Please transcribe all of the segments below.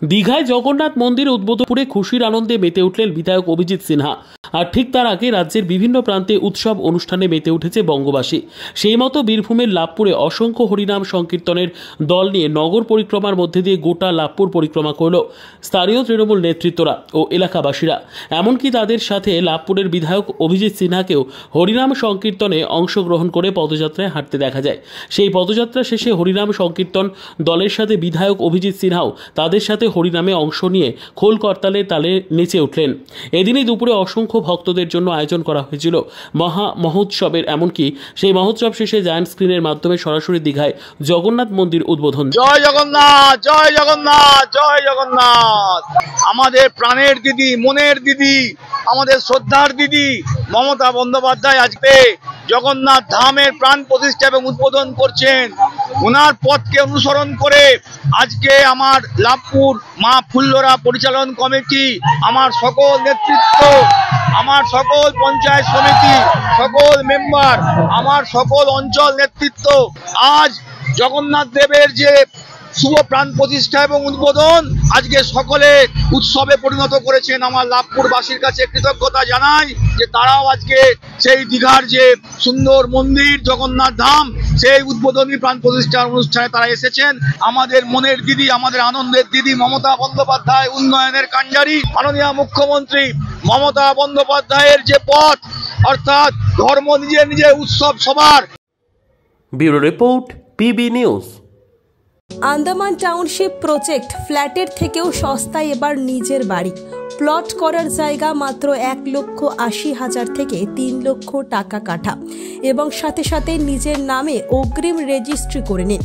দীঘায় জগন্নাথ মন্দির উদ্বোধনে খুশির আনন্দে মেতে উঠলেন বিধায়ক অভিজিৎ সিনহা। আর ঠিক তার আগে রাজ্যের বিভিন্ন প্রান্তে উৎসব অনুষ্ঠানে মেতে উঠেছে বঙ্গবাসী। সেই মতো বীরভূমের লাভপুরে অসংখ্য হরিনাম সংকীর্তনের দল নিয়ে নগর পরিক্রমার মধ্যে দিয়ে গোটা লাভপুর পরিক্রমা করল স্থানীয় তৃণমূল নেতৃত্বরা ও এলাকাবাসীরা। এমনকি তাদের সাথে লাভপুরের বিধায়ক অভিজিৎ সিনহাকেও হরিনাম সংকীর্তনে অংশগ্রহণ করে পদযাত্রায় হাঁটতে দেখা যায়। সেই পদযাত্রা শেষে হরিনাম সংকীর্তন দলের সাথে বিধায়ক অভিজিৎ সিনহাও তাদের সাথে হরিনামে অংশ নিয়ে খোল করতালে তালে নেচে উঠলেন। এদিনই দুপুরে অসংখ্য ভক্তদের জন্য আয়োজন করা হয়েছিল মহোৎসবের। এমনকি সেই মহোৎসব শেষে জায়ান্ট স্ক্রিনের মাধ্যমে সরাসরি দীঘায় জগন্নাথ মন্দির উদ্বোধন। জয় জগন্নাথ, জয় জগন্নাথ, জয় জগন্নাথ। আমাদের প্রাণের দিদি, মনের দিদি, আমাদের শ্রদ্ধার দিদি মমতা বন্দ্যোপাধ্যায় আজকে জগন্নাথ ধামের প্রাণ প্রতিষ্ঠা এবং উদ্বোধন করছেন। ওনার পথকে অনুসরণ করে আজকে আমার লাভপুর মা ফুল্লরা পরিচালন কমিটি, আমার সকল নেতৃত্ব, আমার সকল পঞ্চায়েত সমিতি, সকল মেম্বার, আমার সকল অঞ্চল নেতৃত্ব আজ জগন্নাথ দেবের যে শুভ প্রাণ প্রতিষ্ঠা এবং উদ্বোধন আজকে সকলে উৎসবে পরিণত করেছেন। আমার লাভপুরবাসীর কাছে কৃতজ্ঞতা জানাই যে তারাও আজকে সেই দীঘার যে সুন্দর মন্দির জগন্নাথ ধাম সেই উদ্বোধনী প্রাণ প্রতিষ্ঠার অনুষ্ঠানে তারা এসেছেন। আমাদের মনের দিদি, আমাদের আনন্দের দিদি মমতা বন্দ্যোপাধ্যায়, উন্নয়নের কাণ্ডারি মাননীয় মুখ্যমন্ত্রী মমতা বন্দ্যোপাধ্যায়ের যে পথ, অর্থাৎ ধর্ম নিজে নিজে, উৎসব সবার। Bureau report, PB news. Andaman township project ফ্ল্যাটের থেকেও সস্তায় এবার নিজের বাড়ি। প্লট করার জায়গা মাত্র 1,80,000 থেকে 3 লক্ষ টাকা কাঠা এবং সাথে সাথে নিজের নামে অগ্রিম রেজিস্ট্রি করে নিন।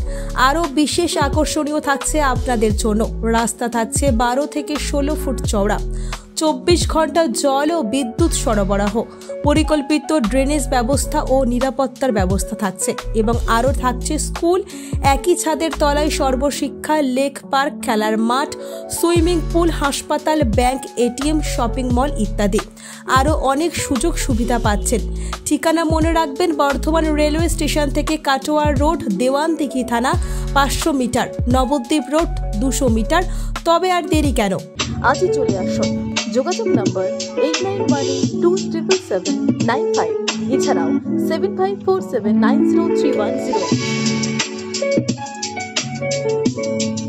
আরও বিশেষ আকর্ষণীয় থাকছে আপনাদের জন্য। রাস্তা থাকছে 12 থেকে 16 ফুট চওড়া, 24 ঘন্টা জল ও বিদ্যুৎ সরবরাহ, পরিকল্পিত ড্রেনেজ ব্যবস্থা ও নিরাপত্তার ব্যবস্থা থাকছে এবং আরও থাকছে স্কুল, একই ছাদের তলায় সর্বশিক্ষা, লেক পার্ক, খেলার মাঠ, সুইমিং পুল, হাসপাতাল, ব্যাংক, এটিএম, শপিং মল ইত্যাদি। আরও অনেক সুযোগ সুবিধা পাচ্ছেন। ঠিকানা মনে রাখবেন, বর্ধমান রেলওয়ে স্টেশন থেকে কাটোয়ার রোড, দেওয়ানদিঘি থানা 500 মিটার, নবদ্বীপ রোড 200 মিটার। তবে আর দেরি কেন, আজই চলে আসুন। যোগাযোগ নম্বর 8912777795, এছাড়াও 7547903108।